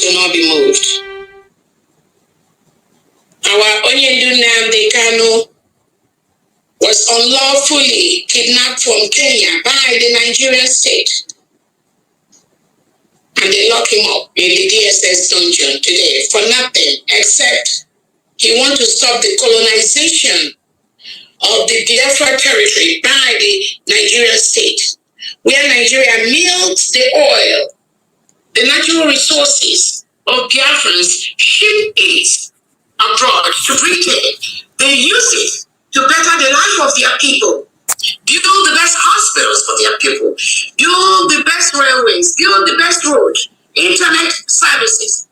will not be moved. Our Onyendu Nnamdi Kanu was unlawfully kidnapped from Kenya by the Nigerian state. And they lock him up in the DSS dungeon today for nothing except he wants to stop the colonization of the Biafra territory by the Nigerian state, where Nigeria milks the oil, the natural resources of Biafrans, ship it abroad to Britain. They use it to better the life of their people, build the best hospitals for their people, build the best railways, build the best roads, internet services.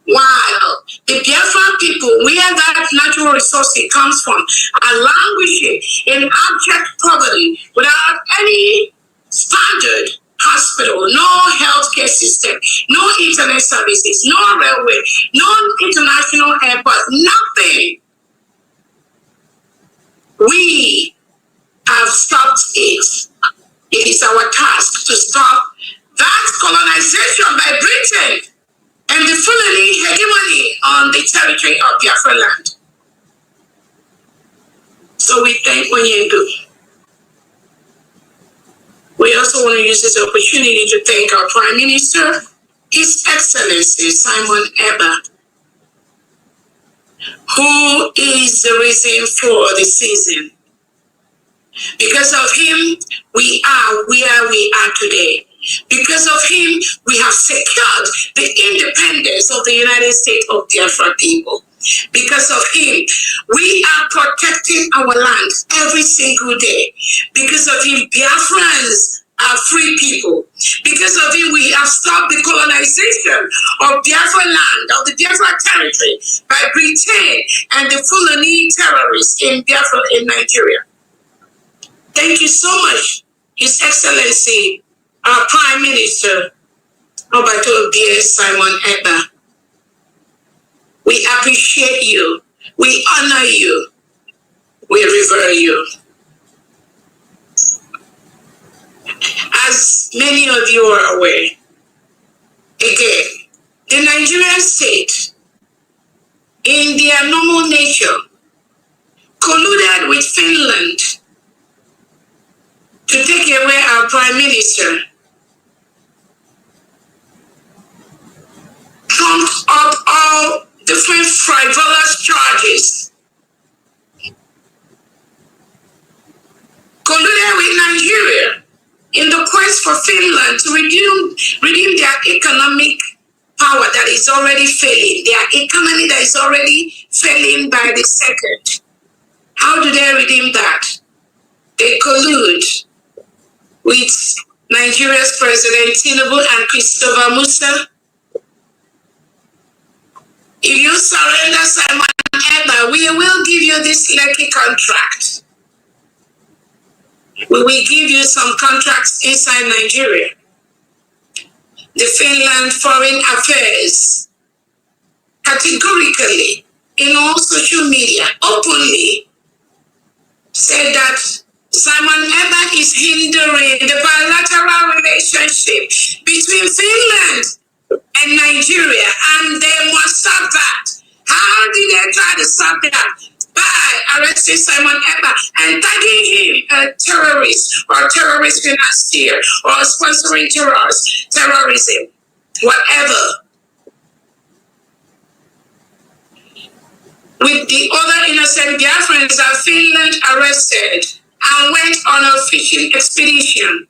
While the Biafran people, where that natural resource comes from, are languishing in abject poverty without any standard hospital, no healthcare system, no internet services, no railway, no international airport, nothing. We have stopped it. It is our task to stop that colonization by Britain and the Fulani hegemony on the territory of Biafra land. So we thank Onyendu. We also want to use this opportunity to thank our Prime Minister, His Excellency Simon Ekpa, who is the reason for the season. Because of him, we are where we are today. Because of him, we have secured the independence of the United States of Biafra people. Because of him, we are protecting our land every single day. Because of him, Biafrans are free people. Because of him, we have stopped the colonization of Biafra land, of the Biafra territory, by Britain and the Fulani terrorists in Biafra in Nigeria. Thank you so much, His Excellency, our Prime Minister, Obato dear Simon Ekpa. We appreciate you. We honor you. We revere you. As many of you are aware, again, the Nigerian state, in their normal nature, colluded with Finland to take away our Prime Minister, trumped up all different frivolous charges, colluded with Nigeria in the quest for Finland to redeem their economic power that is already failing, their economy that is already failing by the second. How do they redeem that? They collude with Nigeria's President Tinubu and Christopher Musa. If you surrender Simon Ekpa, we will give you this Lekki contract. We will give you some contracts inside Nigeria. The Finland Foreign Affairs categorically, in all social media, openly said that Simon Ekpa is hindering the bilateral relationship between Finland and Nigeria, and they must stop that. How did they try to stop that? By arresting Simon Ekpa and tagging him a terrorist or terrorist financier or sponsoring terrorism, whatever. With the other innocent Biafrans that Finland arrested and went on a fishing expedition.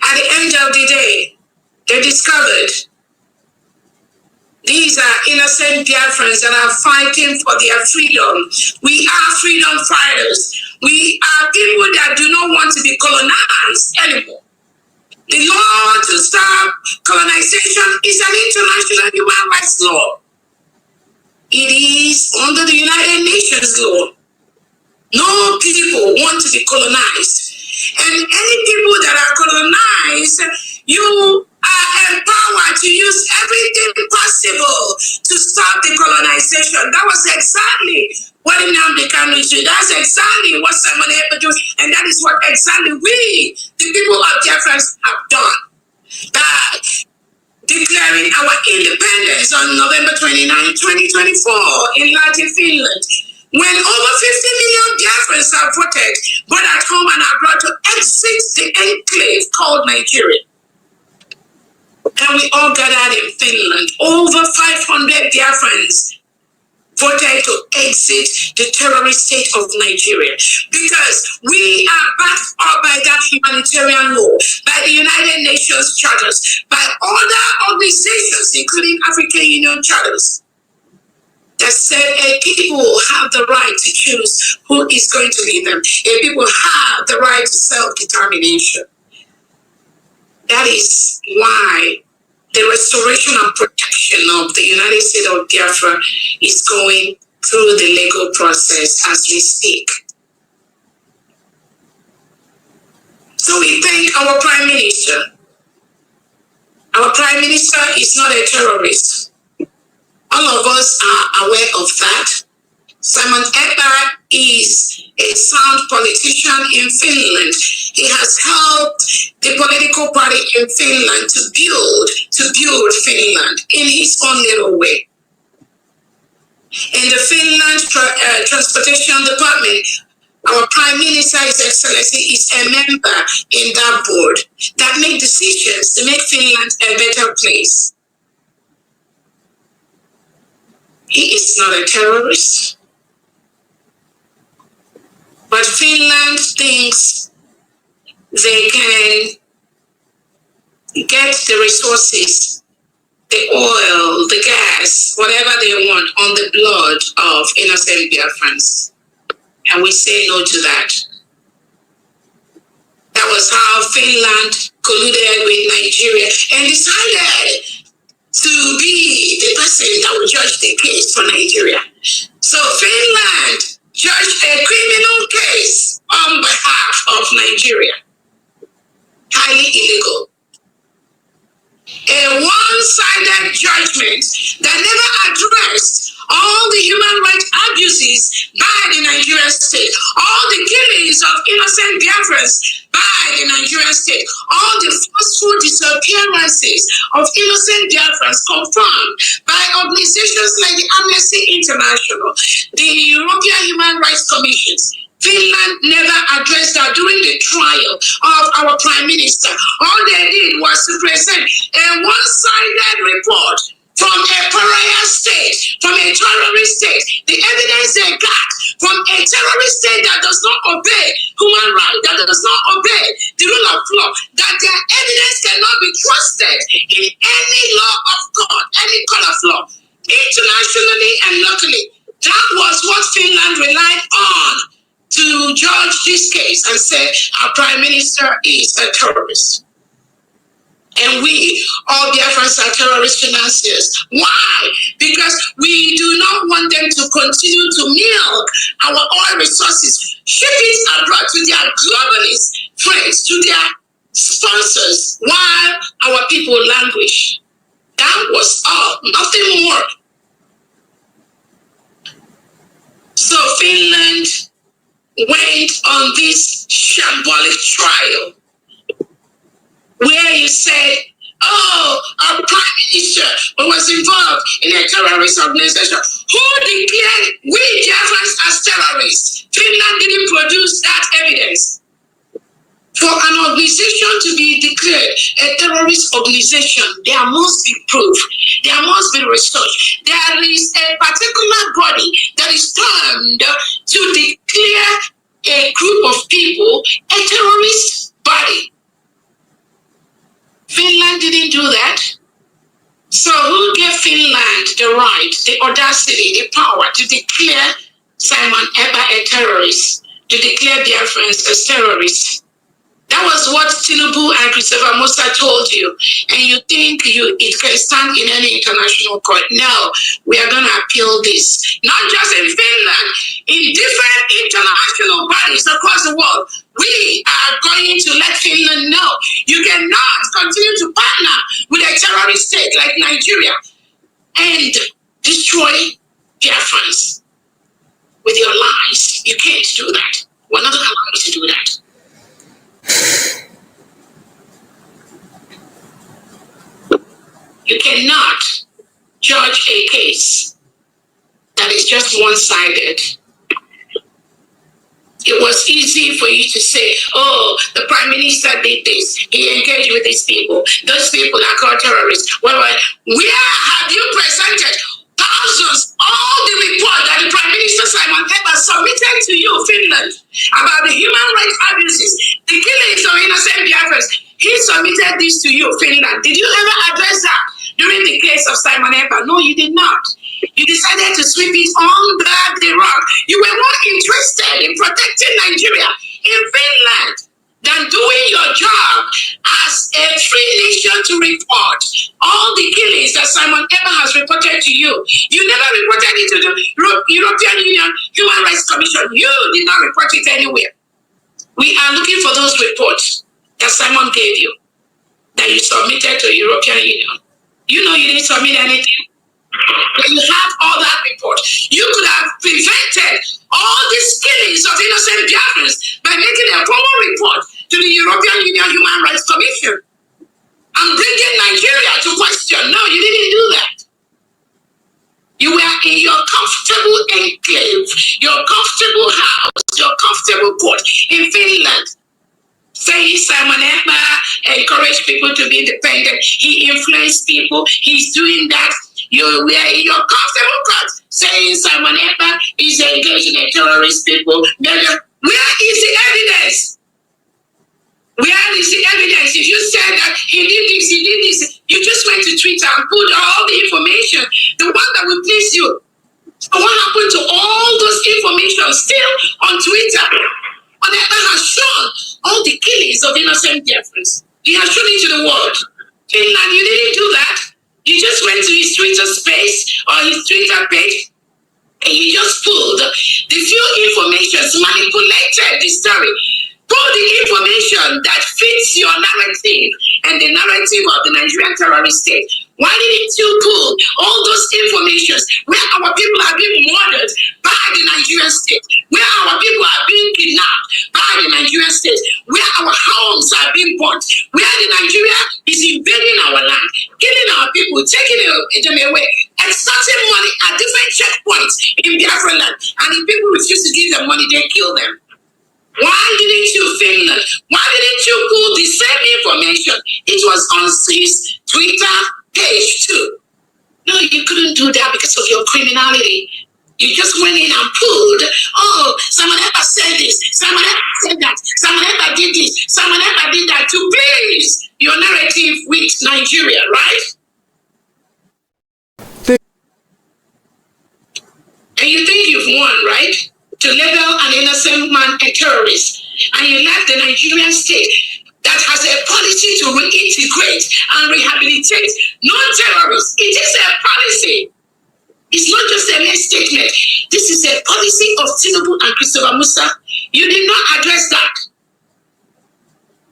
At the end of the day, they discovered these are innocent Biafrans that are fighting for their freedom. We are freedom fighters. We are people that do not want to be colonized anymore. The law to stop colonization is an international human rights law. It is under the United Nations law. No people want to be colonized. And any people that are colonized, you are empowered to use everything possible to stop the colonization. That was exactly what Nnamdi Kanu did. That's exactly what Simon Ekpa did. And that is what exactly we, the people of Biafrans, have done. That declaring our independence on November 29, 2024 in Latin Finland, when over 50 million Biafrans have voted, both at home and abroad, to exit the enclave called Nigeria. And we all gathered in Finland. Over 500 Biafrans voted to exit the terrorist state of Nigeria, because we are backed up by that humanitarian law, by the United Nations charters, by other organizations, including African Union charters, that said people have the right to choose who is going to lead them. People have the right to self-determination. That is why the restoration and protection of the United States of Biafra is going through the legal process as we speak. So we thank our Prime Minister. Our Prime Minister is not a terrorist. All of us are aware of that. Simon Ekpa is a sound politician in Finland. He has helped the political party in Finland to build Finland in his own little way. In the Finland Transportation Department, our Prime Minister, His Excellency, is a member in that board that make decisions to make Finland a better place. He is not a terrorist. But Finland thinks they can get the resources, the oil, the gas, whatever they want on the blood of innocent Biafrans. And we say no to that. That was how Finland colluded with Nigeria and decided to be the person that would judge the case for Nigeria. So Finland judged a criminal case on behalf of Nigeria. Highly illegal. A one-sided judgment that never addressed all the human rights abuses by the Nigerian state, all the killings of innocent Biafrans by the Nigerian state, all the forceful disappearances of innocent Biafrans confirmed by organizations like the Amnesty International, the European Human Rights Commissions. Finland never addressed that during the trial of our Prime Minister. All they did was to present a one-sided report from a pariah state, from a terrorist state, the evidence they got from a terrorist state that does not obey human rights, that does not obey the rule of law, that their evidence cannot be trusted in any law of God, any court of law, internationally and locally. That was what Finland relied on to judge this case and say our Prime Minister is a terrorist. And we, all Biafrans, are terrorist financiers. Why? Because we do not want them to continue to milk our oil resources, ship it abroad to their globalist friends, to their sponsors, while our people languish. That was all, nothing more. So Finland went on this shambolic trial where you said, oh, our Prime Minister was involved in a terrorist organization. Who declared we Biafrans as terrorists? Finland didn't produce that evidence. For an organization to be declared a terrorist organization, there must be proof. There must be research. There is a particular body that is termed to declare a group of people a terrorist body. Finland didn't do that. So who gave Finland the right, the audacity, the power to declare Simon Ekpa a terrorist, to declare Biafrans as terrorists? That was what Tinubu and Christopher Musa told you. And you think it can stand in any international court. No, we are going to appeal this. Not just in Finland, in different international bodies across the world. We are going to let Finland know you cannot continue to partner with a terrorist state like Nigeria and destroy Biafrans with your lies. You can't do that. We're not going to allow you to do that. cannot judge a case that is just one-sided. It was easy for you to say, oh, the Prime Minister did this. He engaged with these people. Those people are called terrorists. Well, where have you presented thousands, all the report that the Prime Minister Simon Ekpa submitted to you, Finland, about the human rights abuses, the killings of innocent Biafrans? He submitted this to you, Finland. Did you ever address that during the case of Simon Ekpa? No, you did not. You decided to sweep it under the rug. You were more interested in protecting Nigeria in Finland than doing your job as a free nation to report all the killings that Simon Ekpa has reported to you. You never reported it to the European Union Human Rights Commission. You did not report it anywhere. We are looking for those reports that Simon gave you, that you submitted to the European Union. You know you didn't submit anything. You have all that report. You could have prevented all these killings of innocent Biafrans by making a formal report to the European Union Human Rights Commission and bringing Nigeria to question. No, you didn't do that. You were in your comfortable enclave, your comfortable house, your comfortable court in Finland, saying Simon Ekpa encouraged people to be independent. He influenced people. He's doing that. You were in your comfortable court saying Simon Ekpa is engaged in terrorist people. Where is the evidence? Where is the evidence? If you said that he did this, you just went to Twitter and put all the information, the one that will please you. So what happened to all those information still on Twitter? And Ekpa has shown all the killings of innocent Biafrans. He has shown it to the world. Finland, you didn't do that. You just went to his Twitter space or his Twitter page and you just pulled the few informations, manipulated the story, pulled the information that fits your narrative and the narrative of the Nigerian terrorist state. Why didn't you pull all those informations where our people are being murdered by the Nigerian state, where our people are being kidnapped by the Nigerian state, where our homes are being burnt, where the Nigeria is invading our land, killing our people, taking them away, extorting money at different checkpoints in Biafran land, and if people refuse to give them money, they kill them. Why didn't you, Finland? Why didn't you pull the same information? It was on his Twitter page too. No, you couldn't do that because of your criminality. You just went in and pulled, oh, Simon Ekpa said this, Simon Ekpa said that, Simon Ekpa did this, Simon Ekpa did that to please your narrative with Nigeria, right? And you think you've won, right? To label an innocent man a terrorist, and you left the Nigerian state that has a policy to reintegrate and rehabilitate non-terrorists. It is a policy. It's not just a mere statement. This is a policy of Tinubu and Christopher Musa. You did not address that.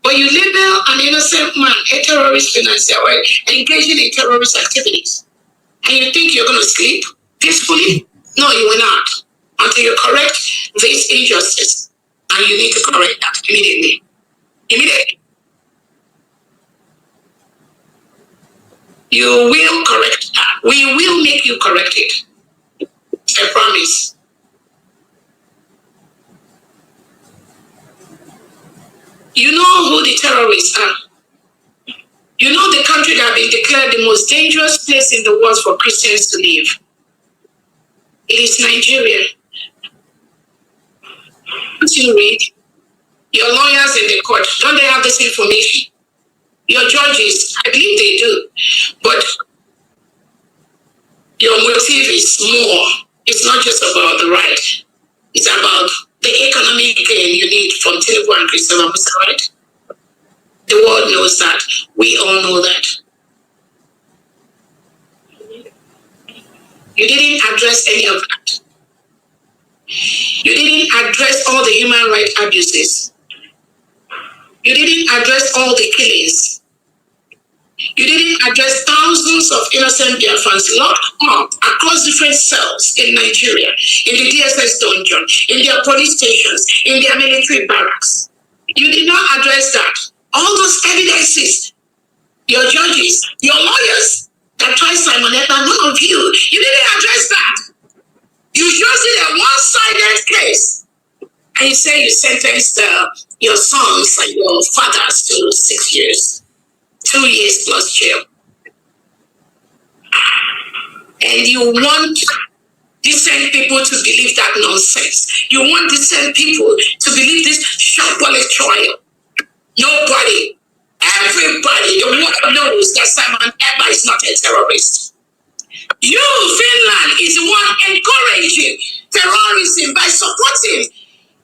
But you label an innocent man a terrorist financier or engaging in terrorist activities. And you think you're going to sleep peacefully? No, you will not. Until you correct this injustice. And you need to correct that immediately. Immediately. You will correct that. We will make you correct it. I promise. You know who the terrorists are. You know the country that has been declared the most dangerous place in the world for Christians to live. It is Nigeria. Don't you read? Your lawyers in the court, don't they have this information? Your judges, I believe they do. But your motive is more. It's not just about the right. It's about the economic gain you need from Tinubu and Christopher Musa, right? The world knows that. We all know that. You didn't address any of that. You didn't address all the human rights abuses. You didn't address all the killings. You didn't address thousands of innocent Biafrans locked up across different cells in Nigeria, in the DSS dungeon, in their police stations, in their military barracks. You did not address that. All those evidences, your judges, your lawyers, that tried Simon Ekpa, none of you didn't address that. You just did a one-sided case. And you say you sentenced your sons and your fathers to 6 years, 2 years plus jail. And you want decent people to believe that nonsense. You want decent people to believe this shambolic trial. Nobody, everybody, the world knows that Simon Ekpa is not a terrorist. You, Finland, is the one encouraging terrorism by supporting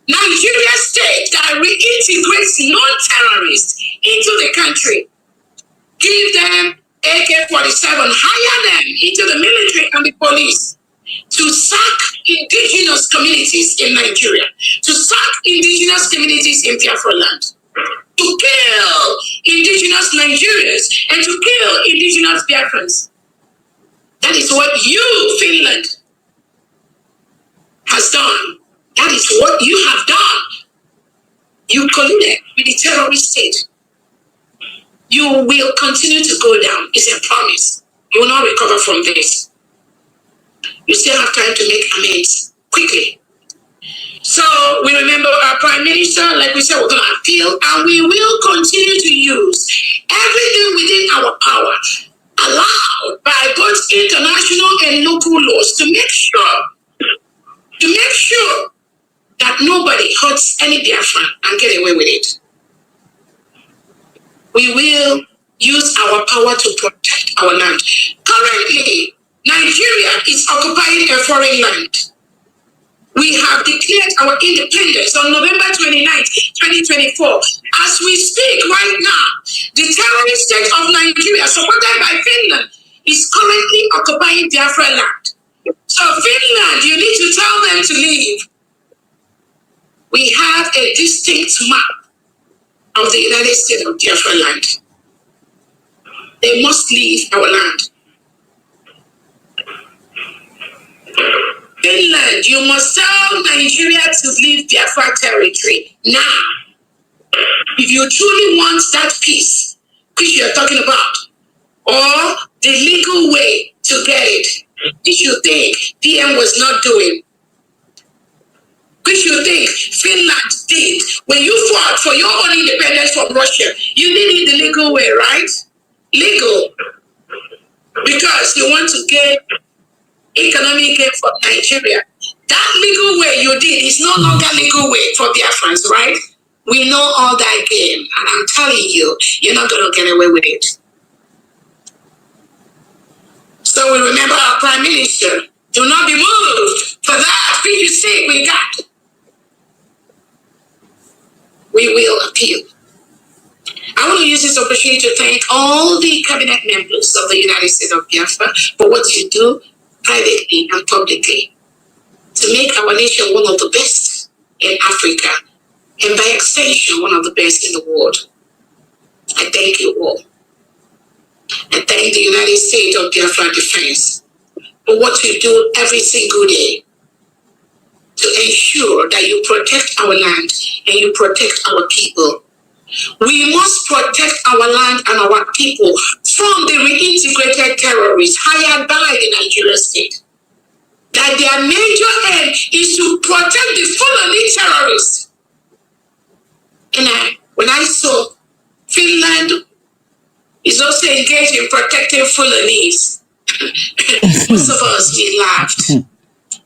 Nigeria state that reintegrates non-terrorists into the country. Give them AK-47, hire them into the military and the police to sack indigenous communities in Nigeria, to sack indigenous communities in Biafran land, to kill indigenous Nigerians and to kill indigenous Biafrans. That is what you, Finland, has done. That is what you have done. You colluded with the terrorist state. You will continue to go down. It's a promise. You will not recover from this. You still have time to make amends quickly. So we remember our Prime Minister, like we said, we're going to appeal, and we will continue to use everything within our power, allowed by both international and local laws, to make sure that nobody hurts any Biafran and get away with it. We will use our power to protect our land. Currently, Nigeria is occupying a foreign land. We have declared our independence on November 29th, 2024. As we speak right now, the terrorist state of Nigeria, supported by Finland, is currently occupying Biafra land. So Finland, you need to tell them to leave. We have a distinct map of the United States of Biafra land. They must leave our land. Finland, you must tell Nigeria to leave Biafra territory now. If you truly want that peace, which you're talking about, or the legal way to get it, which you think PM was not doing, which you think Finland did when you fought for your own independence from Russia. You did it the legal way, right? Legal. Because you want to get economic gain from Nigeria. That legal way you did is no longer legal way for Biafrans, right? We know all that game, and I'm telling you, you're not going to get away with it. So we remember our Prime Minister. Do not be moved. For that, you say we got. We will appeal. I want to use this opportunity to thank all the cabinet members of the United States of Biafra for what you do privately and publicly to make our nation one of the best in Africa and by extension one of the best in the world. I thank you all. I thank the United States of Biafra Defense for what you do every single day to ensure that you protect our land and you protect our people. We must protect our land and our people from the reintegrated terrorists hired by the Nigerian state. That their major aim is to protect the Fulani terrorists. And when I saw Finland is also engaged in protecting Fulanis, most of us, we laughed.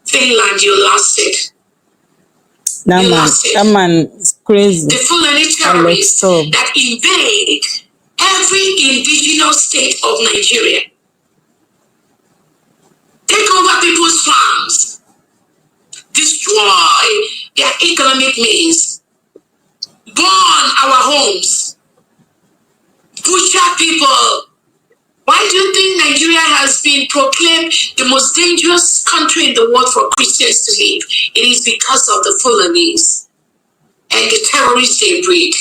Finland, you lost it. That man is crazy. The Fulani terrorists that invade every indigenous state of Nigeria, take over people's farms, destroy their economic means, burn our homes, butcher people. Why do you think Nigeria has been proclaimed the most dangerous country in the world for Christians to live? It is because of the Fulanis and the terrorists they breed.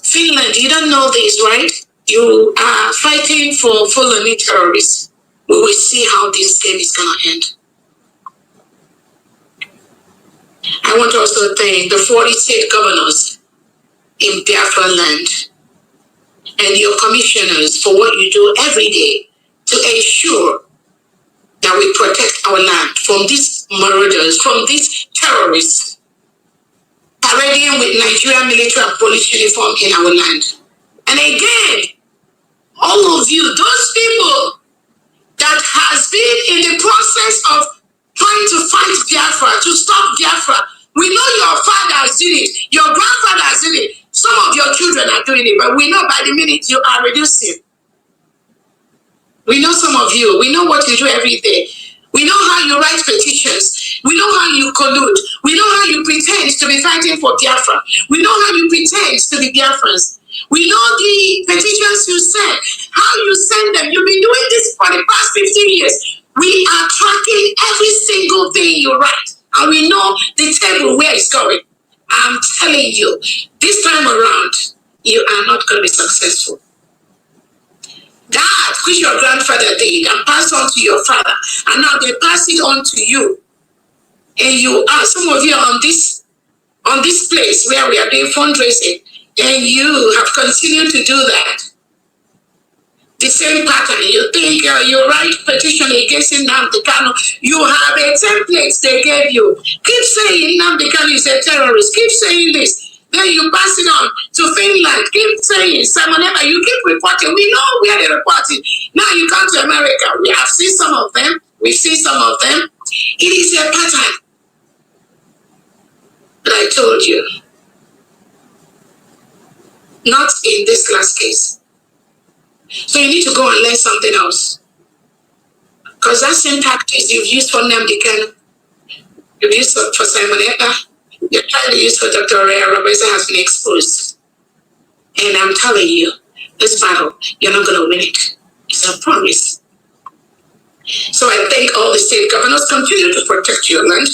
Finland, you don't know this, right? You are fighting for Fulani terrorists. We will see how this game is going to end. I want to also thank the 40 state governors in Biafra land and your commissioners for what you do every day to ensure that we protect our land from these marauders, from these terrorists parading with Nigerian military and police uniform in our land. And again, all of you, those people that has been in the process of trying to fight Biafra, to stop Biafra, we know your fathers did it, your grandfathers did it, some of your children are doing it, but we know by the minute you are reducing. We know some of you, we know what you do every day. We know how you write petitions. We know how you collude. We know how you pretend to be fighting for Biafra. We know how you pretend to be Biafrans. We know the petitions you send, how you send them. You've been doing this for the past 15 years. We are tracking every single thing you write. And we know the table where it's going. I'm telling you, this time around, you are not going to be successful. That which your grandfather did and passed on to your father, and now they pass it on to you. And you are, some of you are on this place where we are doing fundraising, and you have continued to do that. The same pattern. You think you write petition against Nnamdi Kanu. You have a template they gave you. Keep saying Nnamdi Kanu is a terrorist. Keep saying this. Then you pass it on to Finland. Keep saying Simon Ekpa. You keep reporting. We know where they're reporting. Now you come to America. We have seen some of them. We've seen some of them. It is a pattern. But I told you. Not in this last case. So you need to go and learn something else. Because that same tactics you've used for Nnamdi Kanu, you've used for Simon Ekpa, you're trying to use for Dr. Orabueze has been exposed. And I'm telling you, this battle, you're not going to win it. It's a promise. So I thank all the state governors. Continue to protect your land.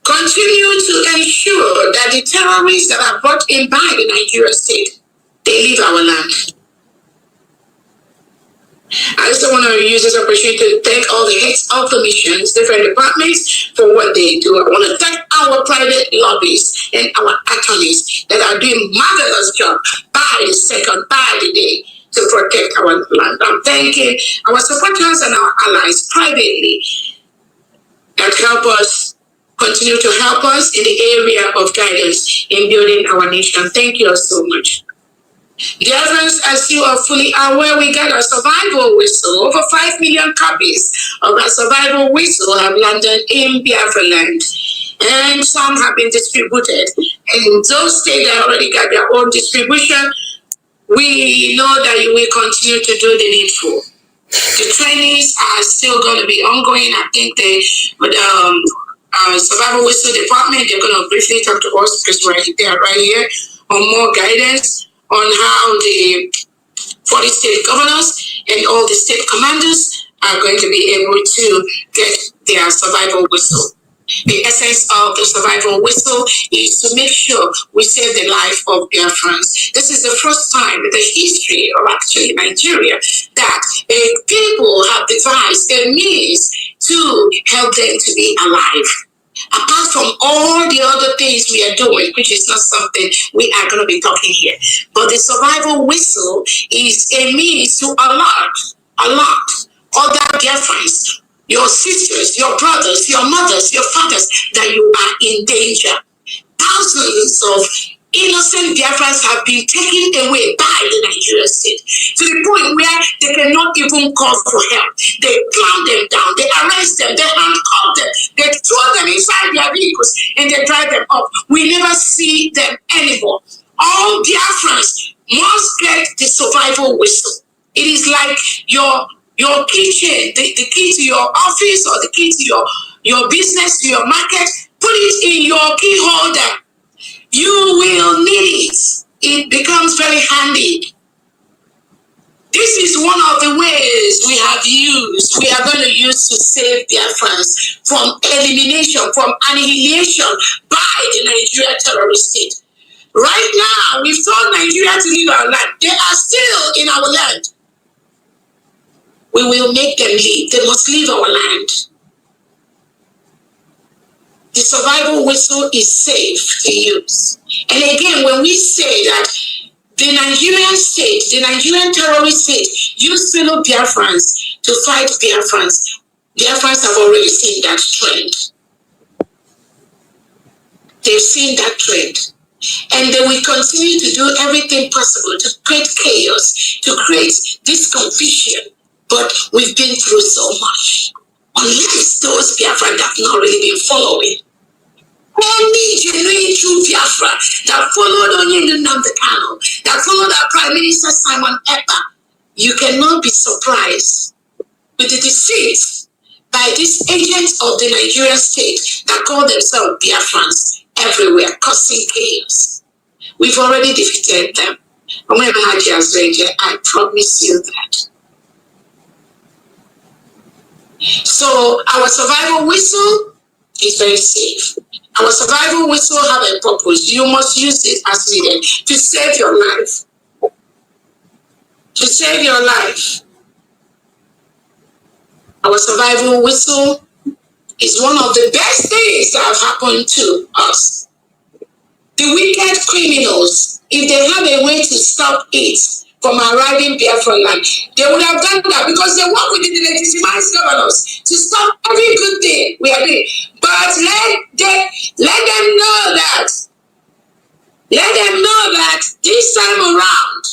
Continue to ensure that the terrorists that are brought in by the Nigerian state, they leave our land. I also want to use this opportunity to thank all the heads of the missions, different departments for what they do. I want to thank our private lobbyists and our attorneys that are doing marvelous job by the second, by the day to protect our land. I'm thanking our supporters and our allies privately that help us, continue to help us in the area of guidance in building our nation. Thank you all so much. Biafrans, as you are fully aware, we got a survival whistle. Over 5 million copies of our survival whistle have landed in Biafran, and some have been distributed. And those states that already got their own distribution, we know that you will continue to do the needful. The trainings are still going to be ongoing. I think with survival whistle department, they're going to briefly talk to us because they are right here on more guidance on how the 40 state governors and all the state commanders are going to be able to get their survival whistle. The essence of the survival whistle is to make sure we save the life of Biafrans. This is the first time in the history of actually Nigeria that people have devised a means to help them to be alive. Apart from all the other things we are doing, which is not something we are going to be talking here. But the survival whistle is a means to alert other Biafrans, your sisters, your brothers, your mothers, your fathers, that you are in danger. Thousands of innocent Biafrans have been taken away by the Nigerian state to the point where they cannot even call for help. They clamp them down, they arrest them, they handcuff them, they throw them inside their vehicles and they drive them up. We never see them anymore. All Biafrans must get the survival whistle. It is like your kitchen, the key to your office or the key to your business, to your market. Put it in your key holder. You will need it. It becomes very handy. This is one of the ways we are going to use to save Biafrans from elimination, from annihilation by the Nigerian terrorist state. Right now, we've told Nigeria to leave our land. They are still in our land. We will make them leave. They must leave our land. The survival whistle is safe to use. And again, when we say that The Nigerian state, the Nigerian terrorist state, used fellow Biafrans to fight Biafrans. Biafrans have already seen that trend. They've seen that trend. And they will continue to do everything possible to create chaos, to create this confusion. But we've been through so much. Unless those Biafrans have not really been following. Only genuine true Biafra that followed Nnamdi Kanu, that followed our Prime Minister Simon Ekpa, you cannot be surprised with the deceit by these agents of the Nigerian state that call themselves Biafrans everywhere, causing chaos. We've already defeated them. I promise you that. So our survival whistle is very safe. Our survival whistle have a purpose. You must use it as needed to save your life. To save your life. Our survival whistle is one of the best things that have happened to us. The wicked criminals, if they have a way to stop it from arriving Biafran land, they would have done that because they work with the legitimized governors to stop every good thing we are doing. But let them know that this time around,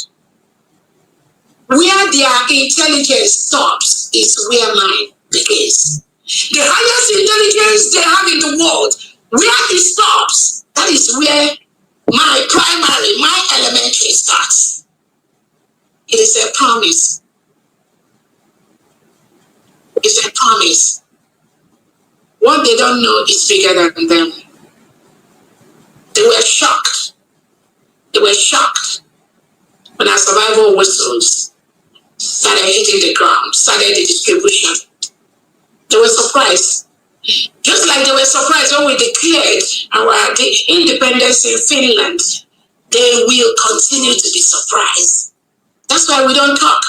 where their intelligence stops is where mine begins. The highest intelligence they have in the world, where it stops, that is where my primary, my elementary starts. It is a promise. It's a promise. What they don't know is bigger than them. They were shocked. They were shocked when our survival whistles started hitting the ground, started the distribution. They were surprised. Just like they were surprised when we declared the independence in Finland, they will continue to be surprised. That's why we don't talk.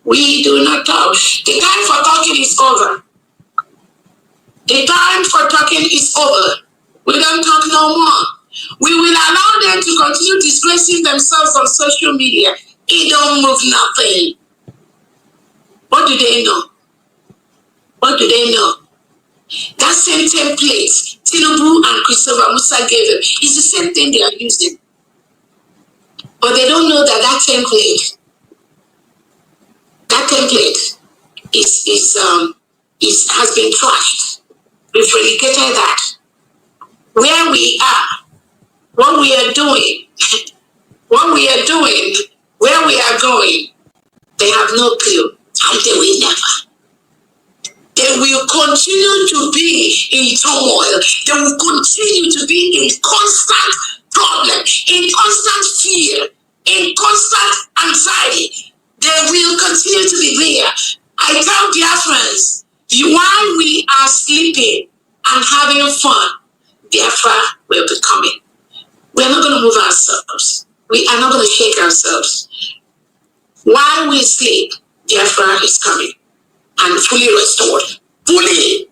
We do not talk. The time for talking is over. The time for talking is over. We don't talk no more. We will allow them to continue disgracing themselves on social media. It don't move nothing. What do they know? What do they know? That same template Tinubu and Christopher Musa gave them is the same thing they are using. But they don't know that that template has been trashed. We've relegated that. Where we are, what we are doing, where we are going, they have no clue, and they will never. They will continue to be in turmoil. They will continue to be in constant problem, in constant fear, in constant anxiety. They will continue to be there. I tell Biafrans, while we are sleeping and having fun, Biafra will be coming. We are not going to move ourselves. We are not going to shake ourselves. While we sleep, Biafra is coming and fully restored. Fully.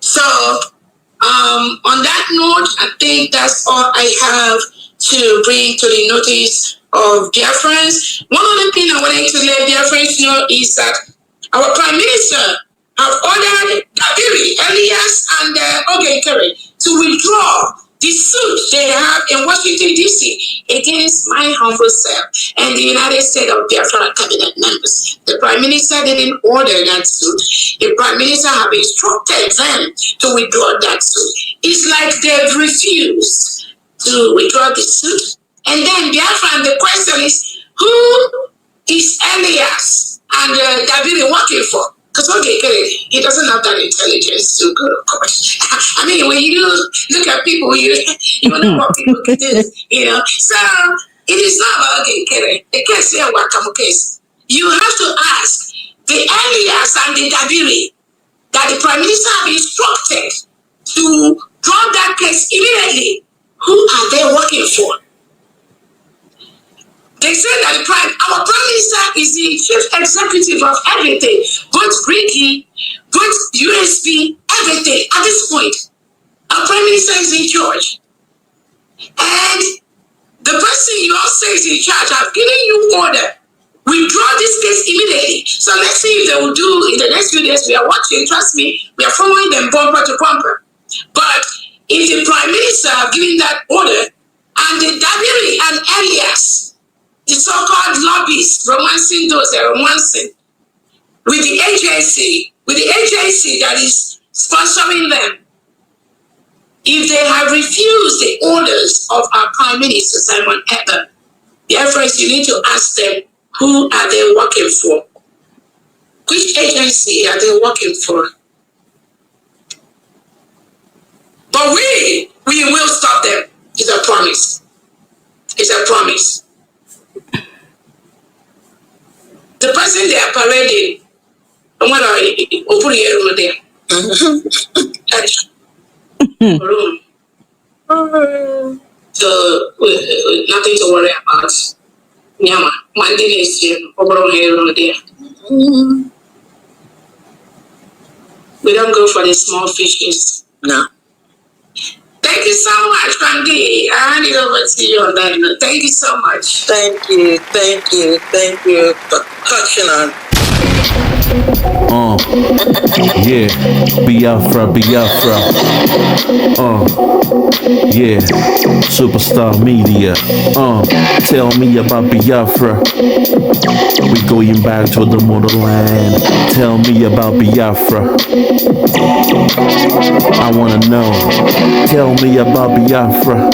So, on that note, I think that's all I have to bring to the notice of Biafrans. One other thing I wanted to let Biafrans know is that our Prime Minister have ordered Dabiri, Elias, and Ogekere to withdraw the suit they have in Washington, D.C. against my humble self and the United States of Biafra cabinet members. The Prime Minister didn't order that suit. The Prime Minister have instructed them to withdraw that suit. It's like they've refused to withdraw the suit. And then Biafra, the question is, who is Elias and Dabiri working for? Because he doesn't have that intelligence to go to court. I mean, when you look at people, you know what people can do, you know. So it is not about the case here, Wakamu case. You have to ask the Elias and the Dabiri that the Prime Minister have instructed to drop that case immediately. Who are they working for? They say that our Prime Minister is the chief executive of everything, both Briggy, both USB, everything. At this point, our Prime Minister is in charge. And the person you all say is in charge, I've given you order. Withdraw this case immediately. So let's see if they will do in the next few days. We are watching, trust me, we are following them bumper to bumper. But if the Prime Minister have given that order, and the Dabiri and Elias, the so-called lobbyists romancing those they're romancing, with the agency that is sponsoring them, if they have refused the orders of our Prime Minister, Simon Ekpa, Biafrans, you need to ask them, who are they working for? Which agency are they working for? But we will stop them. It's a promise. It's a promise. The person they are parading, so nothing to worry about. Nyama, one day next year, we don't go for the small fishes. No. Thank you so much, Kandi. I hand it over to you on that note. Thank you so much. Thank you for touching on. Yeah, Biafra. Yeah, Superstar Media. Tell me about Biafra. We going back to the motherland. Tell me about Biafra. I wanna know. Tell me about Biafra.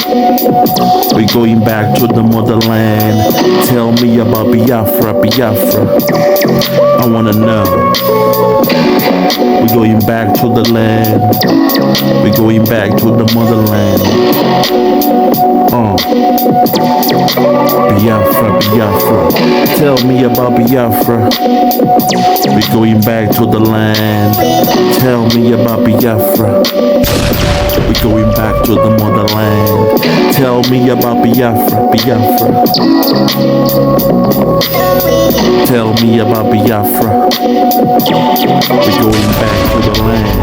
We going back to the motherland. Tell me about Biafra. I wanna know. We're going back to the land. We're going back to the motherland. Biafra. Tell me about Biafra. We're going back to the land. Tell me about Biafra. We're going back to the motherland. Tell me about Biafra. Tell me about Biafra. We're going back to the land.